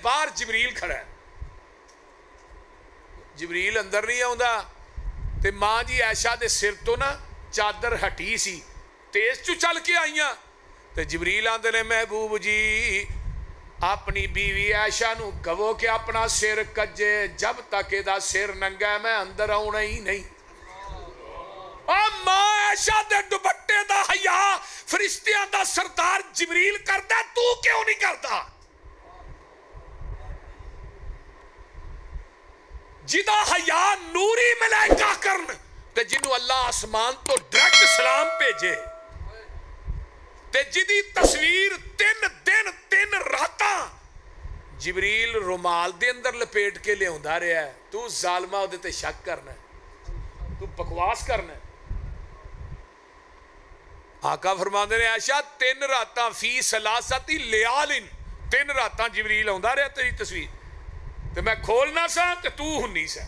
باہر جبریل کھڑا ہے. جبریل اندر نہیں آوندا تے ماں جی عائشہ دے سر تو نا چادر ہٹی سی, تیز چو چل کے آئیاں تے جبریل آندے نے محبوب جی اپنی بیوی عائشہ نو کہو کہ اپنا سر کجے, جب تک دا سر ننگا ہے میں اندر آنا ہی نہیں. ماں عائشہ دے دوپٹے دا حیا فرشتیاں دا سردار جبریل کردا, تو کیوں نہیں کردا؟ جدا حیا نوری ملائکہ کرن تے جنہوں اللہ آسمان تو ڈائریکٹ سلام بھیجے تے جدی تصویر 3 دن 3 راتاں جبریل رومال دے اندر لپیٹ کے لے ہوندا رہا ہے, تو ظالمہ ہو دیتے شک کرنا ہے, تو بکواس کرنا ہے. آقا فرماندے نے عائشہ 3 راتاں فی ثلاثتی لیال 3 راتاں جبریل ہوندا رہا تیری تصویر تے میں کھولنا سا تے تو ہنی سا.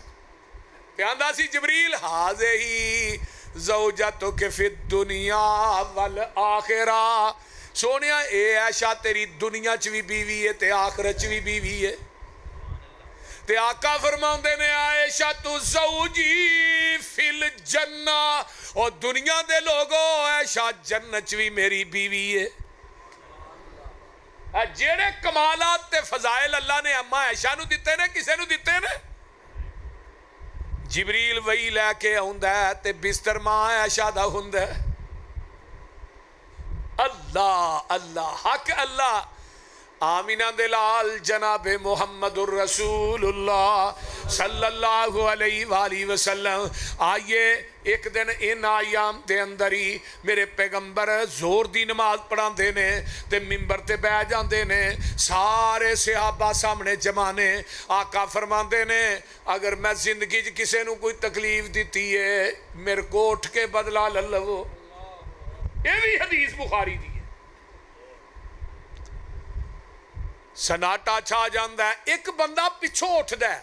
تے آندا سی جبریل ہی زوجتک فی الدنیا والآخرہ, سونیا اے عائشہ تیری دنیا چ بھی بیوی ہے تے آخرت چ بھی بیوی ہے. تے آقا فرماندے نے عائشہ تو زوجی فی الجنہ, اور دنیا دے لوگوں عائشہ جنت چ بھی میری بیوی ہے. جیڑے کمالات تے فضائل اللہ نے اماں عائشہ نو دیتے نے, کسے نو دیتے نے؟ جبریل وہی لے کے آندا ہے تے بستر ماں عائشہ دا ہوندا ہے. اللہ اللہ حق اللہ. آمینہ دلال جناب محمد الرسول اللہ صلی اللہ علیہ وآلہ وسلم. آئیے ایک دن ان آیام دے اندر ہی میرے پیغمبر زور دی نماز پڑھان دینے تے ممبر تے بہ جان دینے, سارے صحابہ سامنے جمانے. آقا فرمان دینے اگر میں زندگی کسے نو کوئی تکلیف دیتی ہے میرے کو اٹھ کے بدلا للو. یہ بھی حدیث بخاری دی. سناٹا چھا جاندہ ہے, ایک بندہ پچھو اٹھ دا ہے,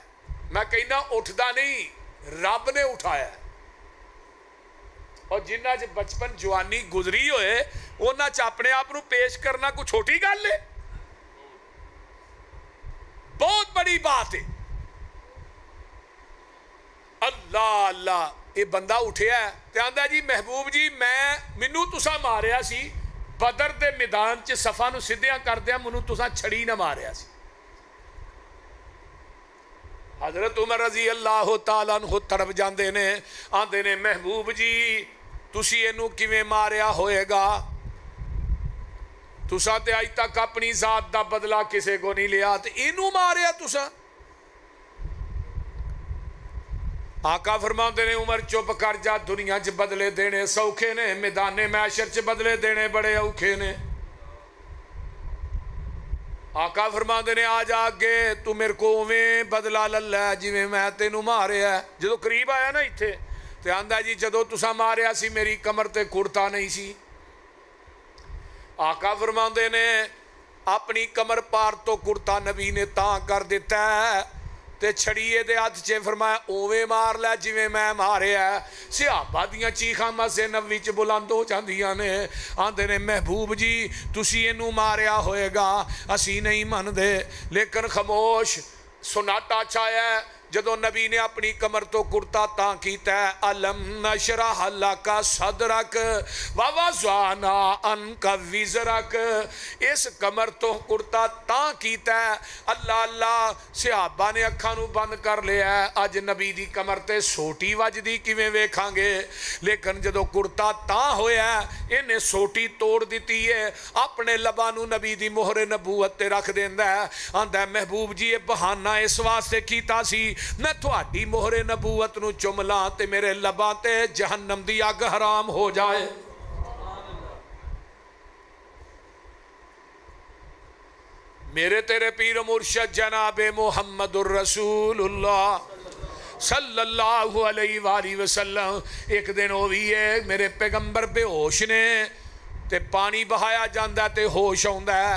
میں کہنا اٹھ دا نہیں, رب نے اٹھایا ہے. اور جنہ جو بچپن جوانی گزری ہوئے انہاں چ اپنے آپ نو پیش کرنا کوئی چھوٹی گل ہے, بہت بڑی بات ہے. اللہ اللہ یہ بندہ اٹھیا ہے تے آندا جی محبوب جی مینوں تساں ماریا سی بدر دے میدان چ صفا نو سدھیاں کر دیا, منوں تساں چھڑی نہ ماریا سی. حضرت عمر رضی اللہ تعالیٰ عنہ طرف جاندے نے, آندے نے محبوب جی تسی اینو کیویں ماریا ہوئے گا, تساں تے آج تک اپنی ذات دا بدلہ کسے کو نہیں لیا تے اینو ماریا تساں. آقا فرماندے نے عمر چپ کر جا, دنیا چ بدلے دینے سوکھے نے, میدان محشر چ بدلے دینے بڑے اوکھے نے. آقا فرماندے نے آ جا آگے, تو میرے کو اویں بدلا للا جی میں تینوں ماریا ہے. جدو قریب آیا نا ایتھے تے آندا جی جدو تساں ماریا سی میری کمر تے کرتا نہیں سی. آقا فرماندے نے اپنی کمر پار تو کرتا نبی نے تاں کر دیتا ہے تے چھڑیے دے ہاتھ چے فرمایا اوے مار لے جویں میں ماریا ہے. صحابہ دیاں چیخاں مسجد نبوی چ بلند ہو جاندیاں نے, آندے نے محبوب جی تسی اینو ماریا ہوئے گا اسی نہیں من دے. لیکن خاموش سناٹا چھایا ہے جدو نبی نے اپنی کمر تو کرتا تاں کیتا ہے, علم نشرح لک صدرک ووضعنا عنک وزرک. اس کمر تو کرتا تاں کیتا ہے. اللہ اللہ صحابہ نے اکھاں نو بند کر لیا ہے, اج نبی دی کمر تے سوٹی وجدی کیویں ویکھاں گے. لیکن جدو کرتا تاں ہویا ہے انہیں سوٹی توڑ دیتی ہے, اپنے لباں نو نبی دی مہر نبوت تے رکھ دیندا ہے. آندا ہے محبوب جی یہ بہانہ اس واسطے کیتا سی میں تھوڑی مہر نبوت نو چملا تے میرے لباں تے جہنم دی اگ حرام ہو جائے. میرے تیرے پیر مرشد جناب محمد الرسول اللہ صلی اللہ علیہ وآلہ وسلم ایک دن ہوئی ہے میرے پیغمبر بے ہوش نے تے پانی بہایا جاندہ تے ہوش ہوندہ ہے.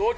2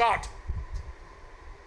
61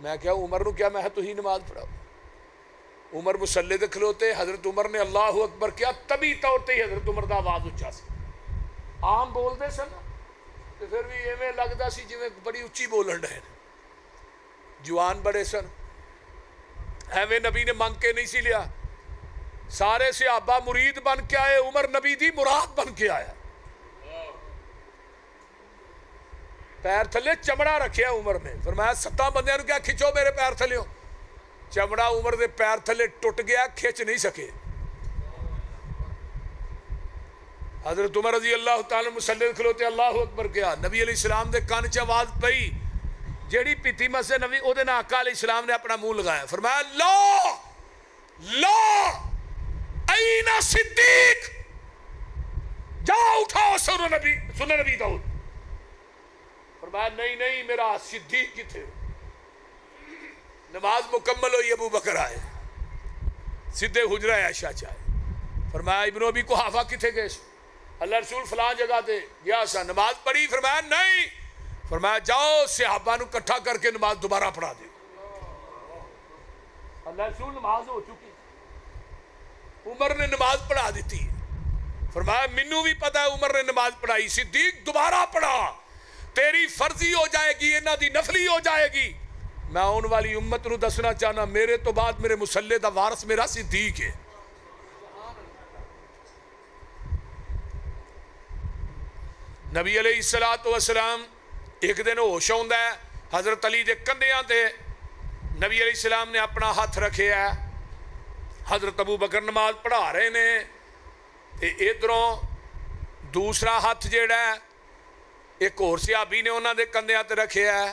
میں کیا عمر نو کیا میں تو ہی نماز پڑھاؤ. عمر مسلے تے کھلوتے, حضرت عمر نے اللہ اکبر کیا, تبھی طور تے ہی حضرت عمر دا آواز اچھا سی. عام بولتے سن تو پھر بھی ایویں لگتا سی جویں بڑی اچھی بولن رہے. جوان بڑے سن, ایویں نبی نے منگ کے نہیں سی لیا. سارے صحابہ مرید بن کے آئے, عمر نبی دی مراد بن کے آیا. پیر تھلے چمڑا رکھیا عمر نے, فرمایا 7 بندیاں نو کیا کھچو میرے پیر تھلے. چمڑا عمر دے پیر تھلے ٹوٹ گیا, کھچ نہیں سکے. حضرت عمر رضی اللہ تعالی مسلے کھلوتے اللہ اکبر کیا. نبی علیہ السلام دے کان چ آواز پئی, جیڑی پیتی مسے نبی او دے نال آقا علیہ السلام نے اپنا منہ لگایا. فرمایا لا این صدیق, جاؤ اٹھاؤ سنو نبی داؤد. فرمایا نہیں میرا صدیق کتھے. نماز مکمل ہوئی, ابو بکر آئے, سیدھے حجرہ عائشہ چاہے. فرمایا ابن ابی قحافہ کتھے گئے؟ اللہ رسول فلاں جگہ تے گیا سا. نماز پڑھی؟ فرمایا نہیں. فرمایا جاؤ صحابہ نو کٹھا کر کے نماز دوبارہ پڑھا دے. اللہ رسول نماز ہو چکی, عمر نے نماز پڑھا دیتی. فرمایا منو بھی پتا ہے عمر نے نماز پڑھائی, صدیق دوبارہ پڑھا, تیری فرضی ہو جائے گی, انہاں دی نفلی ہو جائے گی. میں آن والی امت نو دسنا چاہنا, میرے تو بعد میرے مسلے دا وارث میرا صدیق ہے. نبی علیہ السلام ایک دن ہوش آندا ہے, حضرت علی دے کندھیاں تے نبی علیہ السلام نے اپنا ہاتھ رکھے ہے. حضرت ابو بکر نماز پڑھا رہے نے, تے ادھروں دوسرا ہاتھ جیڑا ہے ایک اور صحابی نے انہاں دے کندھیاں تے رکھے ہے,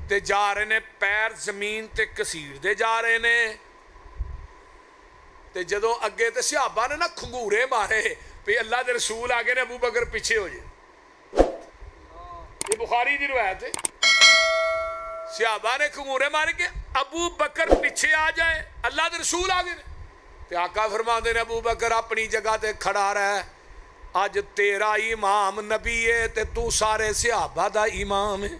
تے جا رہے نے پیر زمین تے کسیر دے جا رہے نے. تے جدوں اگے تے صحابہ نے نا کھنگورے مارے پہ اللہ دے رسول آگے نے, ابو بکر پیچھے ہو جائے. یہ بخاری دی روایت ہے. صحابہ نے کھنگورے مارے کہ ابو بکر پیچھے آ جائے, اللہ دے رسول آگے نے. تے آقا فرماندے نے ابو بکر اپنی جگہ تے کھڑا رہ, اج تیرا امام نبی ہے تے تو سارے صحابہ دا امام ہے.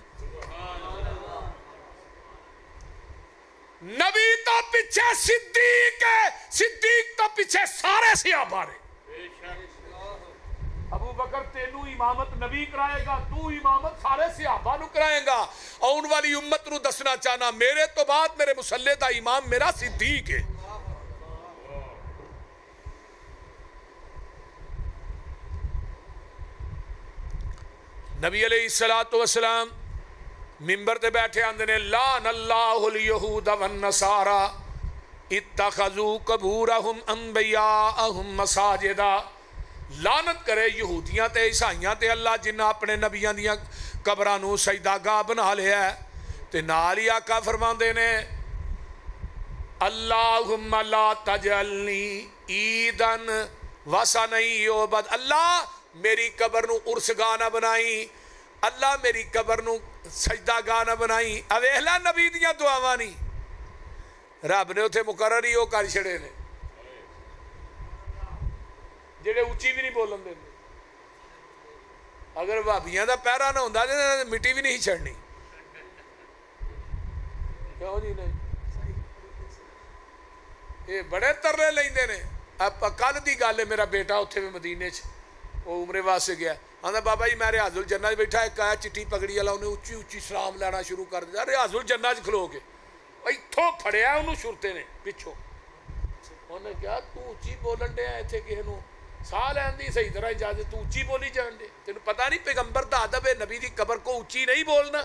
نبی تو پیچھے صدیق ہے, صدیق تو پیچھے سارے صحابہ نے. ابو بکر تینو امامت نبی کرائے گا, تو امامت سارے صحابہ نو کرائے گا. آن والی امت نو دسنا چاہنا, میرے تو بعد میرے مسلے دا امام میرا صدیق ہے. نبی علیہ السلام منبر تے بیٹھے آندے نے, لعن اللہ الیہود والنصارى اتخذوا قبورہم انبیاءہم مساجدا. لعنت کرے یہودیاں تے عیسائیاں تے اللہ جنہاں اپنے نبیاں دیاں قبراں نو سجدہ گاہ بنا لیا ہے. تے نال ہی آقا فرماندے نے, اللہم لا تجعلنی عیدن وثنی یعبد. اللہ میری قبر نو عرس گاہ نہ بنائی, اللہ میری قبر نو سجدہ گاہ نہ بنائی. اویلا نبی دیاں دعاواں نہیں, رب نے اتھے مقرر ہی وہ کر چھڑے نے جڑے اچھی بھی نہیں بولن دے. اگر بھابیاں دا پیرا نہ ہوندا تے مٹی بھی نہیں چھڑنی. کیوں جی نہیں, یہ بڑے ترلے لیندے نے. کل دی گل ہے, میرا بیٹا اتھے بھی مدینے چ وہ عمرے واسطے گیا, آندا بابا جی میں ریاض الجنہ بیٹھا, ایک آیا چٹی پگڑی والا, انہیں اچھی اچھی سلام لینا شروع کر دیا. ریاض الجنہ چ کھلو کے اتھوں پھڑیا انہوں شرتے نے پچھوں. انہیں کہا تو اچھی بولن دیا ایتھے کہے نو ساہ لین دی صحیح طرح اجازت, تو اچھی بولی جان دے. تینوں پتہ نہیں پیغمبر دا ادب ہے نبی دی قبر کو اچھی نہیں بولنا.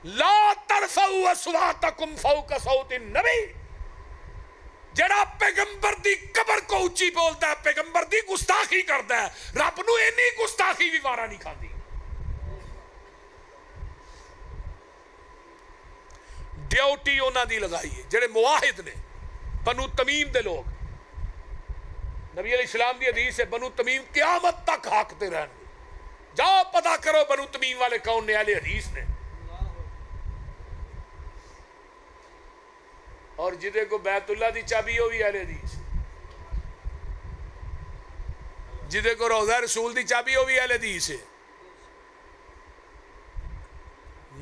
لا ترفعوا اصواتکم فوق صوت النبی. جڑا پیغمبر دی قبر کو اچھی بولتا ہے پیغمبر دی گستاخی کرتا ہے, رب نو اینی گستاخی بھی وارا نہیں کھاندی. ڈیوٹی انہاں دی لگائی ہے جڑے مواحد نے, بنو تمیم دے لوگ. نبی علیہ السلام دی حدیث ہے بنو تمیم قیامت تک ہاکتے رہن گے. جاؤ پتہ کرو بنو تمیم والے کون نے, اہل حدیث نے. اور جدے کو بیت اللہ دی چابی ہو بھی اہل حدیث, جدے کو روضہ رسول دی چابی ہو بھی اہل حدیث ہے.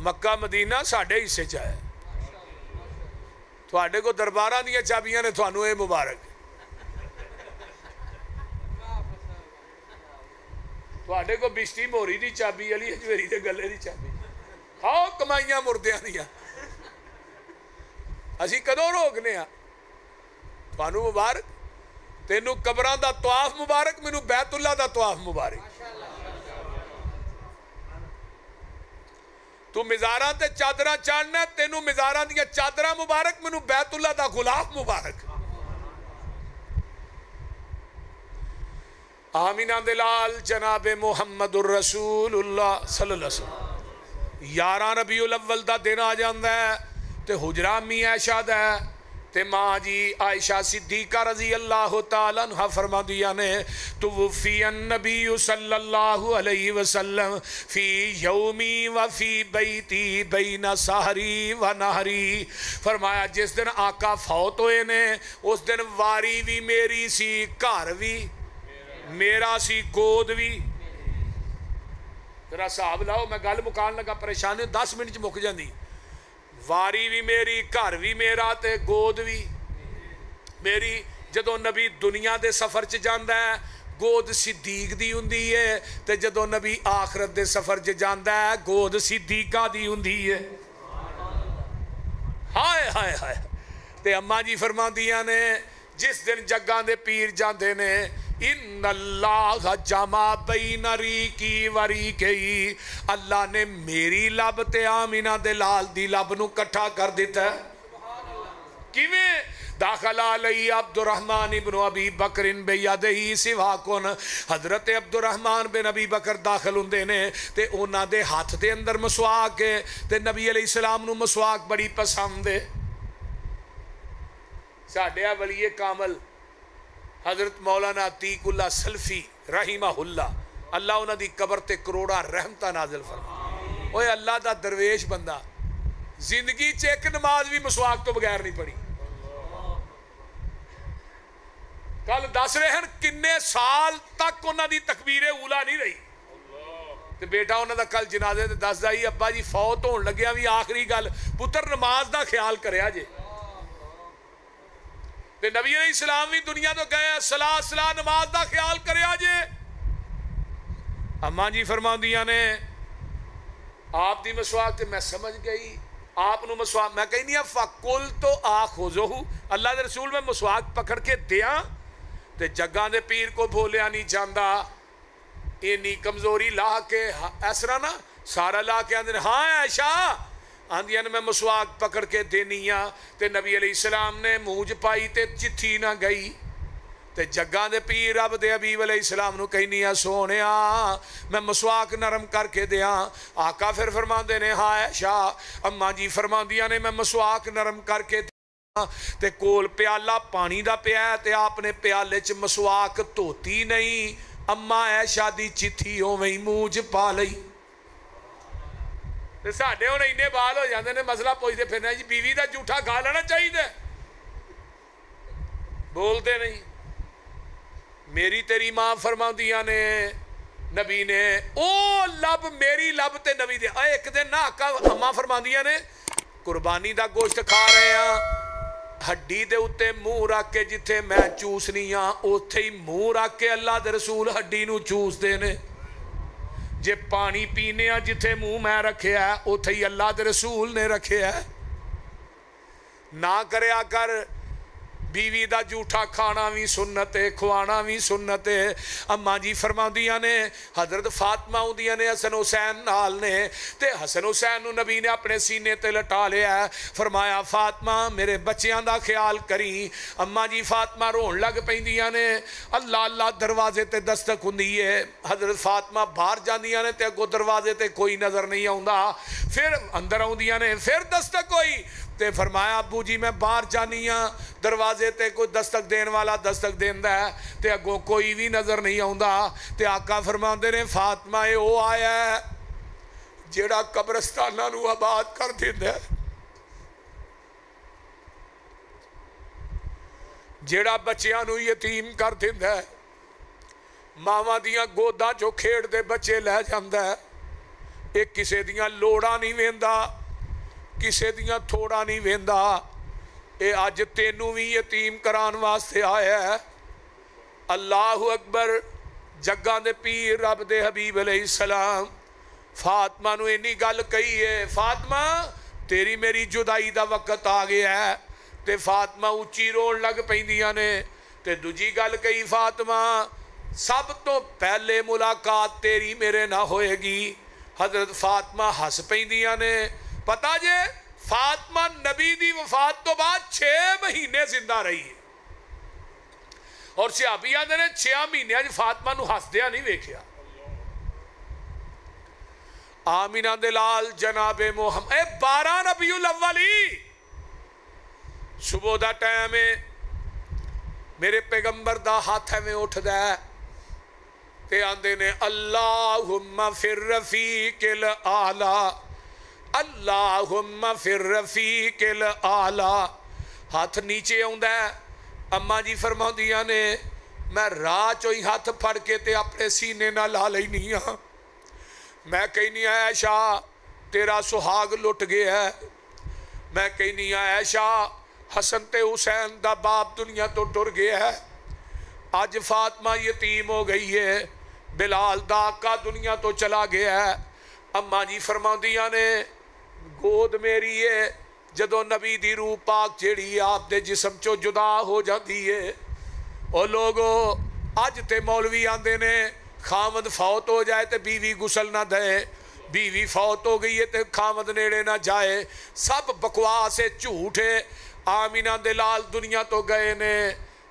مکہ مدینہ ساڈے حصے چ ہے تھوڑے کو درباراں دیاں چابیاں نے تھانوں اے مبارک تھوڑے کو بشتی موری دی چابی علی حجویری دے گلے دی چابی کھاؤ کمائیاں مردیاں دیاں اسی کدوں روکنے تھانوں مبارک تینوں قبراں دا طواف مبارک مینوں بیت اللہ دا طواف مبارک تو مزاراں تے چادراں چاڑنا تینوں مزاراں دیا چادراں مبارک مینوں بیت اللہ دا غلاف مبارک آمینہ دلال جناب محمد الرسول اللہ صلی اللہ علیہ وسلم 11 ربیع الاول دا دن آ جاندا ہے تے حجرہ امی عائشہ دا ہے تے ماں جی عائشہ صدیقہ رضی اللہ تعالیٰ عنہ فرما دیا نے توفی النبی صلی اللہ علیہ وسلم فی یومی و فی بیتی بین سحری و نہری فرمایا جس دن آقا فوت ہوئے نے اس دن واری بھی میری سی گھر بھی میرا سی گود بھی ذرا صاحب لاؤ میں گل مکان لگا پریشانی 10 منٹ چ مک جاندی واری بھی میری گھر بھی میرا تے گود بھی میری جدو نبی دنیا دے سفر چ جاندا ہے گود صدیق دی ہوندی ہے تے جدو نبی آخرت دے سفر چ جاندا ہے گود صدیقہ دی ہوندی ہے ہائے ہائے ہائے تے اماں جی فرماندیاں نے جس دن جگاں دے پیر جاندے نے ان اللہ جمع بین ریکی و ریکی اللہ نے میری لب تے آمینہ دلال دی لب نو کٹھا کر دیتا ہے کیویں داخل علی عبد الرحمن ابن ابی بکر بیدہی سواکن حضرت عبد الرحمن بن ابی بکر داخل ہوندے نے تے اونا دے ہاتھ دے اندر مسواک ہے تے نبی علیہ السلام نو مسواک بڑی پسند ہے ساڈے ولی کامل حضرت مولانا عتیق اللہ سلفی رحمہ اللہ اللہ انہاں دی قبر تے کروڑا رحمتہ نازل فرما اوے اللہ دا درویش بندہ زندگی چ ایک نماز بھی مسواک تو بغیر نہیں پڑھی کل دس رہے ہیں کنے سال تک انہاں دی تکبیر اولا نہیں رہی تے بیٹا انہاں دا کل جنازے تے دس دا ہی ابا جی فوت ہون لگیا بھی آخری گل پتر نماز دا خیال کریا جے تے نبی علیہ السلام بھی دنیا تو گئے صلاح نماز دا خیال کرے آجے اماں جی فرماندیاں نے آپ دی مسواک تے میں سمجھ گئی آپ نو مسواک میں کہیں نہیں فَقُلْ تو آخُذُهُ اللہ دے رسول میں مسواک پکڑ کے دیاں تے جگاں دے پیر کو بھولیا نہیں جاندہ اینی کمزوری لا کے ایسرا نا سارا لا کے آندھے ہاں عائشہ آندھیاں نے میں مسواک پکڑ کے دینیاں تے نبی علیہ السلام نے موج پائی تے چتھی نہ گئی تے جگاں دے پیر اب دے حبیب علیہ السلام نو کہیں نہیں سونیا میں مسواک نرم کر کے دیاں آقا پھر فرمان دے نے ہاں عائشہ اماں جی فرمان دیا نے میں مسواک نرم کر کے دیاں تے کول پیالہ پانی دا پیا تے آپ نے پیالے چ مسواک توتی نہیں اماں عائشہ دی چتھی ہوویں موج پا لئی ساڈے ہن اینے بال ہو جاندے نے مسئلہ پوچھتے پھرنا جی بیوی دا جھوٹا کھا لینا چاہیے بولتے نہیں میری تیری ماں فرماندیاں نے نبی نے او لب میری لب تے نبی دے ایک دن نہ آقا اماں فرماندیاں نے قربانی دا گوشت کھا رہے ہیں ہڈی دے اتے منہ رکھ کے جتھے میں چوسنی ہاں اوتھے ہی منہ رکھ کے اللہ دے رسول ہڈی نو چوس دے نے جے پانی پینے ہیں جتھے منہ میں رکھے ہے اوتھے ہی اللہ دے رسول نے رکھے ہے نہ کرے کر بیوی دا جھوٹا کھانا بھی سنت ہے کھوانا بھی سنت ہے اماں جی فرماندیاں نے حضرت فاطمہ ہوندیاں نے حسن حسین نال نے تے حسن حسین نو نبی نے اپنے سینے تے لٹا لیا ہے فرمایا فاطمہ میرے بچیاں دا خیال کری اماں جی فاطمہ رون لگ پیندیاں نے اللہ اللہ دروازے تے دستک ہوندی ہے حضرت فاطمہ باہر جاندیاں نے تے اگوں دروازے تے کوئی نظر نہیں آوندا پھر اندر آوندیاں نے پھر دستک ہوئی تے فرمایا ابو جی میں باہر جانی ہاں دروازے تے کوئی دستک دین والا دستک دیندا ہے تے اگوں کوئی بھی نظر نہیں آوندا تے آقا فرماندے نے فاطمہ اے او آیا ہے جیڑا قبرستاناں نو آباد کر دیندا ہے جیڑا بچیاں نو یتیم کر دیندا ہے ماواں دیاں گوداں چوں کھیڑ دے بچے لے جاندا ہے یہ کسے دیاں لوڑاں نہیں ویندا، کسے دیاں تھوڑا نہیں ویندا، اے اج تینوں بھی یتیم کران واسطے آیا ہے۔ اللہ اکبر۔ جگاں دے پیر رب دے حبیب علیہ السلام فاطمہ نو اینی گل کہی ہے، فاطمہ تیری میری جدائی دا وقت آ گیا ہے، تے فاطمہ اچھی رون لگ پیندیاں نے۔ تے دوجی گل کہی، فاطمہ سب تو پہلے ملاقات تیری میرے نہ ہوئے گی۔ حضرت فاطمہ ہس پیندیاں نے۔ پتہ جے فاطمہ نبی دی وفات تو بعد 6 مہینے زندہ رہی ہے، اور صحابی آندے نے 6 مہینے فاطمہ نو ہسدیا نہیں ویکھیا۔ آمینہ دلال جناب محمد 12 ربیع الاولی صبح دا ٹائم ہے، میرے پیغمبر دا ہاتھ میں اٹھ دا ہے تے آندے نے اللہم فی الرفیق الاعلی، اللہم فی الرفیق الاعلی۔ ہاتھ نیچے آندا ہے۔ اماں جی فرماؤندیاں نے میں راہ چوئی ہاتھ پھڑ کے تے اپنے سینے نہ لا لینی ہاں، میں کہنی عائشہ تیرا سہاگ لٹ گیا ہے، میں کہنی عائشہ حسن تے حسین دا باپ دنیا تو ٹر گیا ہے، آج فاطمہ یتیم ہو گئی ہے، بلال دا آقا دنیا تو چلا گیا ہے۔ اماں جی فرماؤندیاں نے گود میری ہے، جدو نبی دی روح پاک جیڑی آپ دے جسم چو جدا ہو جاتی ہے۔ اور لوگو اج تے مولوی آندے نے خامد فوت ہو جائے تے بیوی غسل نہ دے، بیوی فوت ہو گئی ہے تے خامد نیڑے نہ جائے، سب بکواس ہے، جھوٹ ہے۔ آمینہ دلال دنیا تو گئے نے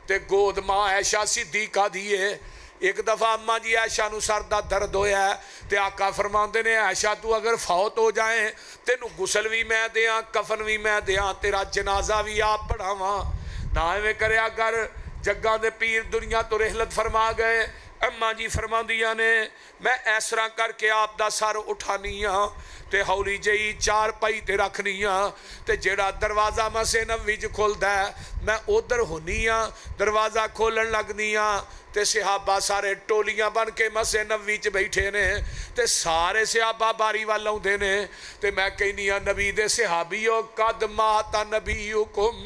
تے گود ماں عائشہ صدیقہ دیئے۔ ایک دفعہ اماں جی عائشہ نو سر دا درد ہویا ہے تے آقا فرماندے نے عائشہ تو اگر فوت ہو جائیں تینو غسل بھی میں دیاں، کفن بھی میں دیاں، تیرا جنازہ بھی آپ پڑھاواں، نہ میں کرے اگر جگاں دے پیر دنیا تو رحلت فرما گئے۔ اماں جی فرماندیاں نے میں ایسرا کر کے آپ دا سر اٹھانیاں تے ہولی جئی چار پائی تے رکھنیاں تے جیڑا دروازہ مسجد نبوی جو کھول دا ہے میں ادھر ہونیاں، دروازہ کھولن لگنیاں تے صحابہ سارے ٹولیاں بن کے مسجد نبوی چ بیٹھے نے تے سارے صحابہ باری والاں دے نے تے میں کہنیاں نبی دے صحابیو قد مات نبیکم،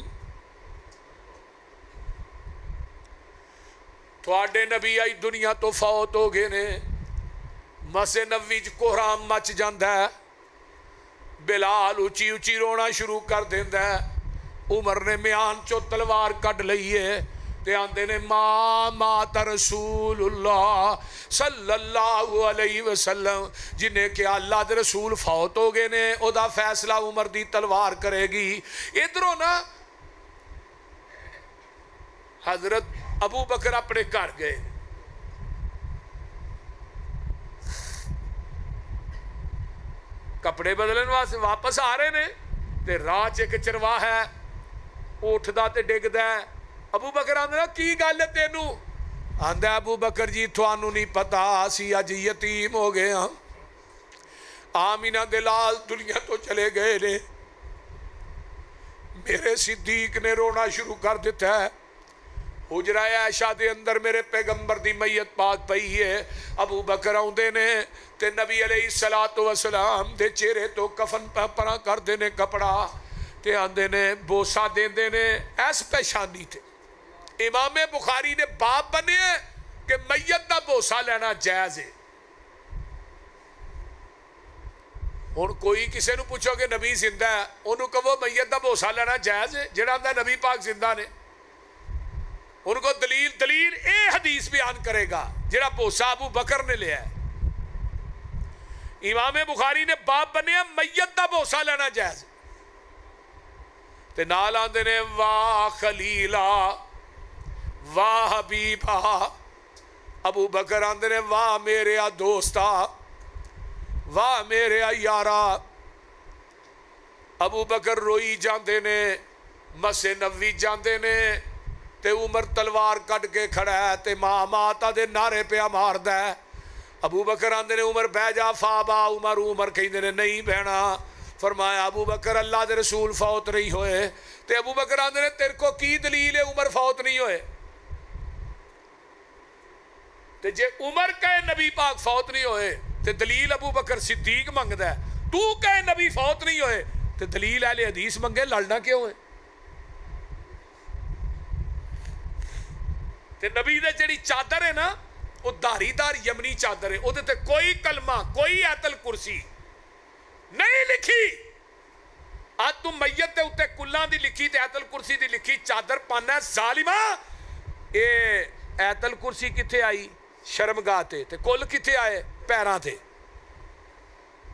تھوڑے نبی آئی دنیا تو فوت ہو گئے نے۔ مسجد نبوی چ کوہرام مچ جاندا ہے، بلال اچھی اچھی رونا شروع کر دیندا ہے۔ عمر نے میان چو تلوار کٹ لئیے تے آندے نے مات رسول اللہ صلی اللہ علیہ وسلم، جنہیں کہ اللہ دے رسول فوت ہو گئے نے او دا فیصلہ عمر دی تلوار کرے گی۔ ادھروں نا حضرت ابو بکر اپنے گھر گئے، کپڑے بدلن واسطے واپس آ رہے نے تے راہ چ ایک چرواہ ہے اٹھدا تے ڈگدا ہے۔ ابو بکر آندا کی گل ہے تینوں؟ آندا ابو بکر جی تھانوں نہیں پتا اسی اج یتیم ہو گئے ہاں، آمینہ دلال دنیا تو چلے گئے نے۔ میرے صدیق نے رونا شروع کر دیتا ہے۔ حجرہ عائشہ دے اندر میرے پیغمبر دی میت پاک پئی ہے۔ ابو بکر آندے نے تے نبی علیہ السلام دے چہرے تو کفن پرا کر دینے کپڑا تے آندے نے بوسا دیندے نے ایس پیشانی تھے۔ امام بخاری نے باب بنے کہ میت دا بوسا لینا جائز ہے۔ ہن کوئی کسے نو پوچھو کہ نبی زندہ ہے انہوں کہو میت دا بوسا لینا جائز ہے، جڑا آندا نبی پاک زندہ نے ان کو دلیل اے حدیث بیان کرے گا جڑا بوسا ابو بکر نے لیا ہے۔ امام بخاری نے باب بنیا میت دا بوسا لینا جائز تے نال آندے نے واہ خلیلا واہ حبیبا، ابو بکر آندے نے واہ میرے دوستا واہ میرے یارا۔ ابو بکر روئی جاندے نے، مسجد نبوی جاندے نے تے عمر تلوار کٹ کے کھڑا ہے تے ماں ماتا دے نعرے پہ ماردا ہے۔ ابو بکر آندے نے عمر بہ جا فابا، عمر کہندے نے نہیں بہنا۔ فرمایا ابو بکر اللہ دے رسول فوت نہیں ہوئے تے ابو بکر آندے نے تیرے کو کی دلیل ہے عمر فوت نہیں ہوئے؟ تے جے عمر کہے نبی پاک فوت نہیں ہوئے تے دلیل ابو بکر صدیق منگدا ہے، تو کہے نبی فوت نہیں ہوئے تے دلیل اہل حدیث منگے، لڑنا کیوں ہے؟ تے نبی دے جڑی چادر ہے نا وہ دھاری دار یمنی چادر ہے، وہ تے کوئی کلمہ کوئی آیت الکرسی نہیں لکھی. آج تو میت دے اتے کلاں دی لکھی تے آیت الکرسی دی لکھی چادر پانا ہے ظالمہ. اے آیت الکرسی کتھے آئی؟ شرمگاہ تے کل کتھے آئے؟ پیراں تے.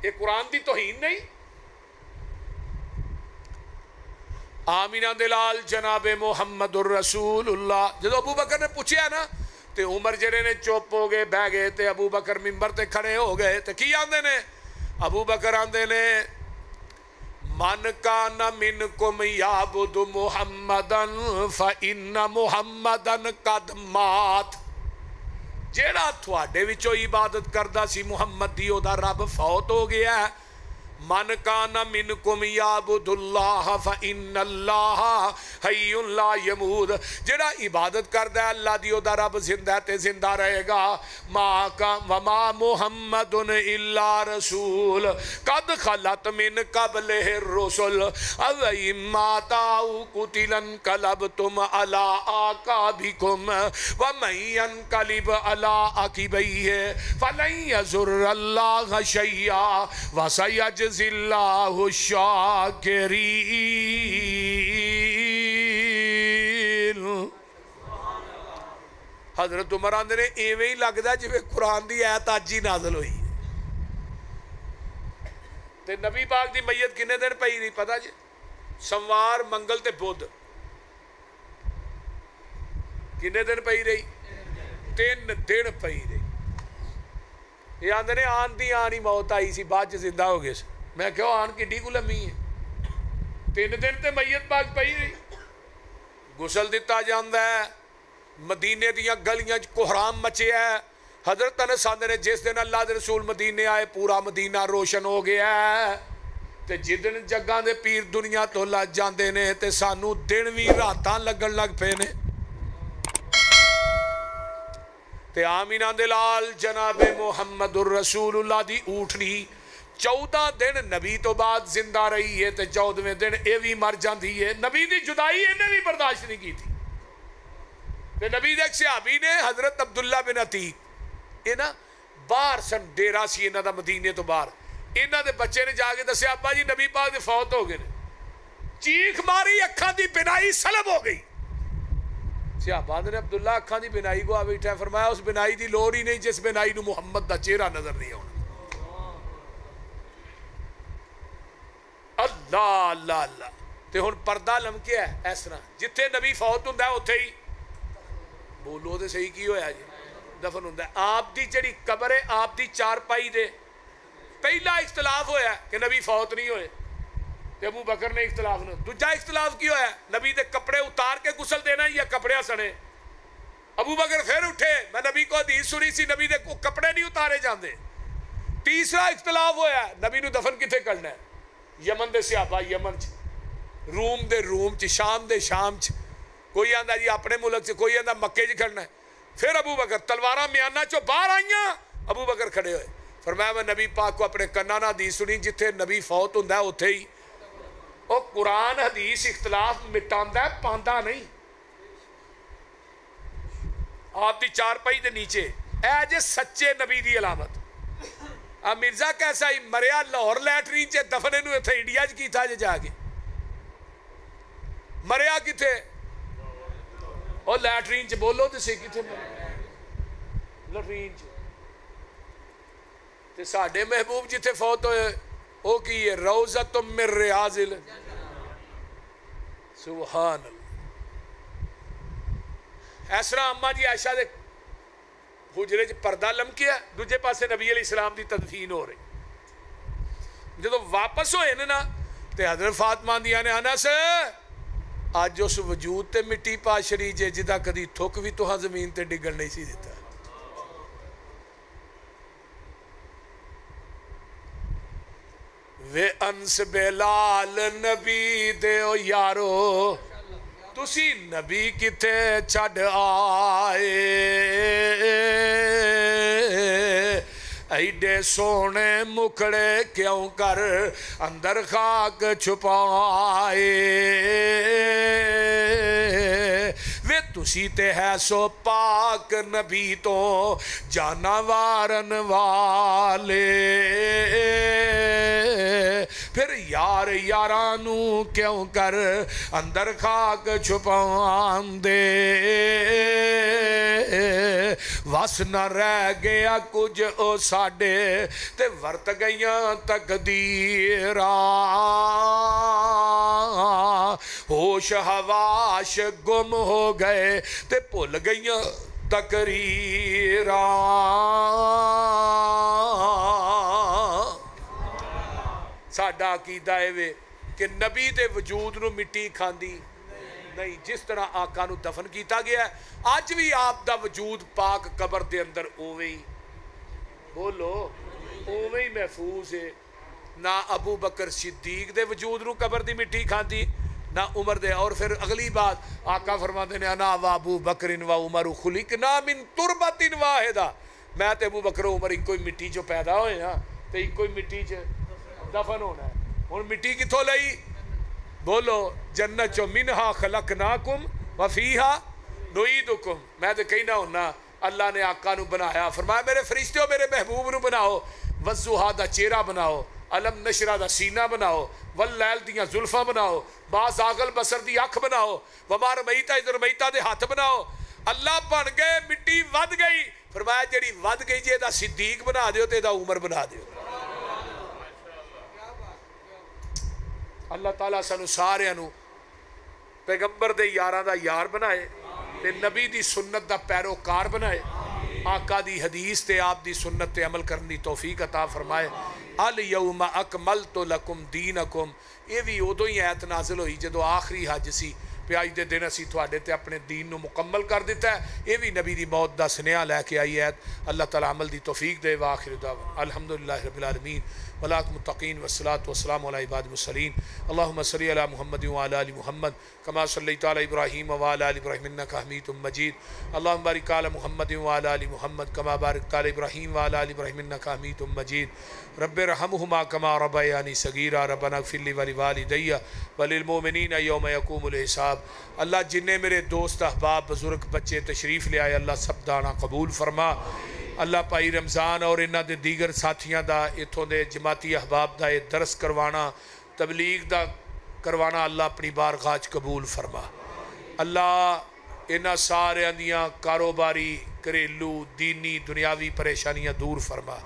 یہ قرآن دی توہین نہیں؟ آمینہ دلال جناب محمد الرسول اللہ. جدو ابو بکر نے پوچھیا نا تے عمر جڑے نے چپ ہو گئے بہ گئے تے ابو بکر ممبر تے کھڑے ہو گئے تے کی آندے نے؟ ابو بکر آندے نے من کان منکم یعبد محمدن فإن محمدن قد مات. جیڑا تھوڑے وچوں عبادت کردا سی محمد دی، او دا رب فوت ہو گیا ہے. من کان منکم یعبد اللہ فإن اللہ حی لا یموت. جڑا عبادت کردا ہے اللہ دی، او دا رب زندہ ہے تے زندہ رہے گا. وما محمد الا رسول قد خلت من قبلہ الرسل افإن مات او قتل انقلبتم علی اعقابکم ومن ینقلب علی عقبیہ فلن یضر اللہ شیئا وسیجزی اللہ الشاکرین. حضرت عمر آندے نے ایویں ہی لگدا جویں قرآن دی آیت اج ہی نازل ہوئی. تے نبی پاک دی میت کنے دن پئی نہیں پتہ جی؟ سوموار منگل تے بدھ. کنے دن پئی رہی؟ 3 دن پئی رہی. یہ آندے نے آن دی آن ہی موت آئی سی، بعد چ زندہ ہو گئے سے. میں کہو آن کڈی کو لمی ہے؟ 3 دن تے میت پاک پئی رہی. غسل دتا جاندا ہے، مدینے دیاں گلیاں کوہرام مچے ہے. حضرت انس آندے نے جس دن اللہ دے رسول مدینے آئے پورا مدینہ روشن ہو گیا ہے. تے جدن جگاں دے پیر دنیا تو لج جاندے نے تے سانو دن وی راتاں لگن لگ پے نے. تے آمینہ دلال جناب محمد الرسول اللہ دی اوٹھنی 14 دن نبی تو بعد زندہ رہی ہے تے 14ویں دن اے بھی مر جاندی ہے. نبی دی جدائی انہیں بھی برداشت نہیں کی تھی. تے نبی دے ایک صحابی نے حضرت عبداللہ بن عتیق، یہ نا باہر سن ڈیرا سی انہاں دا مدینے تو باہر، انہاں دے بچے نے جا کے دسیا ابا جی نبی پاک دے فوت ہو گئے. چیخ ماری، اکھاں دی بینائی سلب ہو گئی. صحابہ نے عبداللہ اکھاں دی بینائی کو آ بیٹھا ہے، فرمایا اس بینائی دی لوڑ ہی نہیں جس بینائی نو محمد دا چہرہ نظر نہیں ہونا. اللہ اللہ اللہ. تے ہن پردہ لمکیا ہے اس طرح جتھے نبی فوت ہوندا ہے اوتھے ہی بولو تے صحیح کی ہویا جی دفن ہوندا ہے. آپ دی جڑی قبر ہے آپ دی چارپائی دے پہلا اختلاف ہویا ہے کہ نبی فوت نہیں ہوئے تے ابو بکر نے اختلاف نہ. دوجا اختلاف کی ہویا ہے نبی دے کپڑے اتار کے غسل دینا یا کپڑے سنے. ابو بکر پھر اٹھے، میں نبی کو حدیث سنی سی نبی دے کپڑے نہیں اتارے جاندے. تیسرا اختلاف ہویا ہے نبی نو دفن کتے کرنا ہے. یمن دے صحابہ یمن چ، روم دے روم چ، شام دے شام چ. کوئی آندا جی اپنے ملک سے، کوئی آندا مکے چ کرنا ہے. پھر ابو بکر تلواراں میانہ چو باہر آئیاں، ابو بکر کھڑے ہوئے. فرمایا میں نبی پاک کو اپنے کناں نال حدیث سنی جتھے نبی فوت ہوندا ہے اوتھے ہی. او قرآن حدیث اختلاف مٹاندا ہے، پاندا نہیں. آپ دی چارپائی دے نیچے اے جے سچے نبی دی علامت. مرزا کیسا ہی مریا لاہور لیٹرین چ دفنے نو ایتھے انڈیا چ کیتا جے جا کے مریا کتے او لیٹرین چ بولو تے سی کتے لیٹرین چ. تے ساڈے محبوب جتھے فوت ہوئے او کی ہے روضۃ من ریاض سبحان اللہ. اس طرح اماں جی عائشہ دے حجرے چ پردہ لمکیا، دوجے پاسے نبی علیہ السلام دی تدفین ہو رہی. جدو واپس ہوئے نا تے حضرت فاطمہ دیاں نے انس اج اس وجود تے مٹی پا شری جے جدا کدی تھک بھی تو زمین تے ڈگن نہیں سی دیتا. وے انس بلال نبی دے او یارو تسی نبی کتے چھڑ آئے ایڈے سونے مکھڑے کیوں کر اندر خاک چھپائے وے تسی تے ہے سو پاک نبی تو جانا وارن والے پھر یار یارانو کیوں کر اندر خاک چھپان دے وس نہ رہ گیا کچھ او ساڑے تے ورت گئیاں تقدیرہ ہوش حواش گم ہو گئے تے بھول گئیاں تقریرہ ساڈا عقیدہ ہے کہ نبی دے وجود نو مٹی کھاندی نہیں جس طرح آقا نو دفن کیتا گیا ہے آج بھی آپ دا وجود پاک قبر دے اندر اووے ہی بولو اووے ہی محفوظ ہے نہ ابو بکر صدیق دے وجود نو قبر دی مٹی کھاندی نہ عمر دے اور پھر اگلی بات آقا فرماتے ہیں انا و ابو بکر و عمر خلقنا من تربت واحدہ میں تے ابو بکر و عمر ایک کوئی مٹی جو پیدا ہوئے ہیں تے ایک کوئی مٹی جو دفن ہونا ہے اور مٹی کتھوں لئی بولو جنت چو منہا خلقناکم وفیہا نعیدکم میں تو کہنا ہونا اللہ نے آقا نو بنایا فرمایا میرے فرشتوں میرے محبوب نو بناؤ وضحا دا چہرہ بناؤ علم نشرہ دا سینہ بناؤ واللیل دیاں زلفہ بناؤ باز آگل بسر دی اکھ بناؤ ومار میتہ ادھر میتہ دے ہاتھ بناؤ اللہ بن گئے مٹی ود گئی فرمایا جڑی ود گئی جے دا صدیق بنا دیو تے دا عمر بنا دیو اللہ تعالیٰ سانو سارے انو پیغمبر دے یاراں دا یار بنائے تے نبی دی سنت دا پیروکار بنائے آقا دی حدیث تے آپ دی سنت تے عمل کرنی توفیق عطا فرمائے الیوم اکملت لکم دینکم یہ بھی ادو ہی آیت نازل ہوئی جدو آخری حج سی پیاج دے دن اسی تھوڑے تے اپنے دین نو مکمل کر دیتا ہے یہ بھی نبی دی موت دا سنیہ لے کے آئی آیت اللہ تعالیٰ عمل دی توفیق دے وآخر دعوانا الحمدللہ رب العالمین ولاک متقین والصلاة والسلام علی عباد المرسلین اللہم صلی علی محمد وعلی آل محمد کما صلیت علی ابراہیم وعلی آل ابراہیم انکا حمید مجید اللہم بارک علی محمد وعلی آل محمد کما بارکت علی ابراہیم وعلی آل ابراہیم انکا حمید مجید رب رحمہما کما ربیانی صغیرا ربنا اغفر لی ولوالدی وللمؤمنین یوم یقوم الحساب اللہ جنہیں میرے دوست احباب بزرگ بچے تشریف لے آئے اللہ سب دانا قبول فرما اللہ پائی رمضان اور انہاں دے دیگر ساتھیاں دا اتھوں دے جماعتی احباب دا درس کروانا تبلیغ دا کروانا اللہ اپنی بارگاہ قبول فرما اللہ انہاں سارے اندیاں کاروباری گھریلو دینی دنیاوی پریشانیاں دور فرما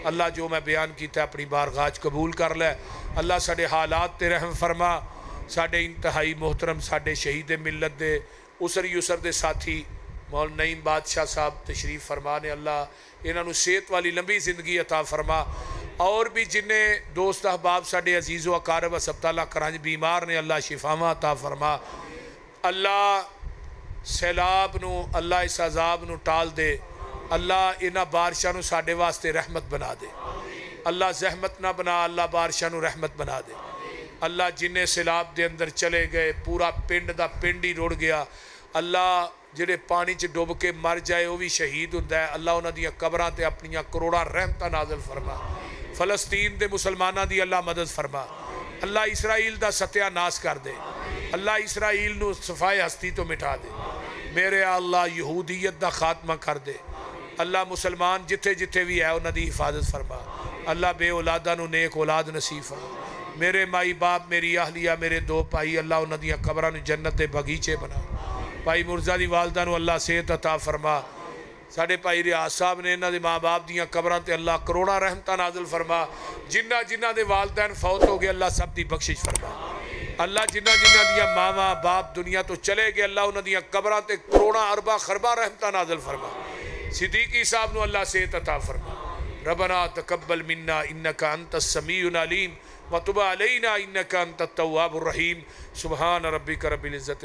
اللہ جو میں بیان کیتا ہے اپنی بارگاہ قبول کر لے اللہ ساڑے حالات تے رحم فرما ساڑے انتہائی محترم ساڑے شہید ملت دے اسر یسر دے ساتھی مول نعیم بادشاہ صاحب تشریف فرمانے اللہ انہوں نے صحت والی لمبی زندگی عطا فرما اور بھی جنہیں دوست احباب ساڑے عزیز و اقارب اسپتالہ کرانج بیمار نے اللہ شفاوہ عطا فرما اللہ سیلاب نو اللہ اس عذاب نو ٹال دے اللہ انہاں بارشاں نو ساڑے واسطے رحمت بنا دے اللہ زحمت نہ بنا اللہ بارشاں نو رحمت بنا دے اللہ جنہیں سیلاب دے اندر چلے گئے پورا پنڈ دا پنڈ ہی روڑ گیا اللہ جڑے پانی چ ڈوب کے مر جائے وہ بھی شہید ہوتا ہے اللہ انہاں دیاں قبراں تے اپنیاں کروڑاں رحمتاں نازل فرما فلسطین دے مسلماناں دی اللہ مدد فرما اللہ اسرائیل دا ستیہ ناس کر دے اللہ اسرائیل نو صفائے ہستی تو مٹا دے میرے اللہ یہودیت دا خاتمہ کر دے اللہ مسلمان جتھے جتھے بھی ہے انہاں دی حفاظت فرما اللہ بے اولاداں نو نیک اولاد نصیب فرما میرے مائی باپ میری اہلیہ میرے دو بھائی اللہ انہاں دیاں قبراں نو جنت دے باغیچے بنا بھائی مرزا دی والدہ نو اللہ صحت عطا فرما ساڑھے بھائی ریاض صاحب نے انہاں دے ماں باپ دیاں قبراں تے اللہ کروڑاں رحمتاں نازل فرما جنہ دے والدین فوت ہو گئے اللہ سب دی بخشش فرما اللہ جنہ دیاں ماں باپ دنیا تو چلے گئے اللہ انہاں دیاں قبراں تے کروڑاں ارباں خرباں رحمتاں نازل فرما صدیقی صاحب نو اللہ صحت عطا فرما ربنا تقبل منا انکا انت السمیع العلیم وتب علینا انکا انت التواب الرحیم سبحان ربک رب العزت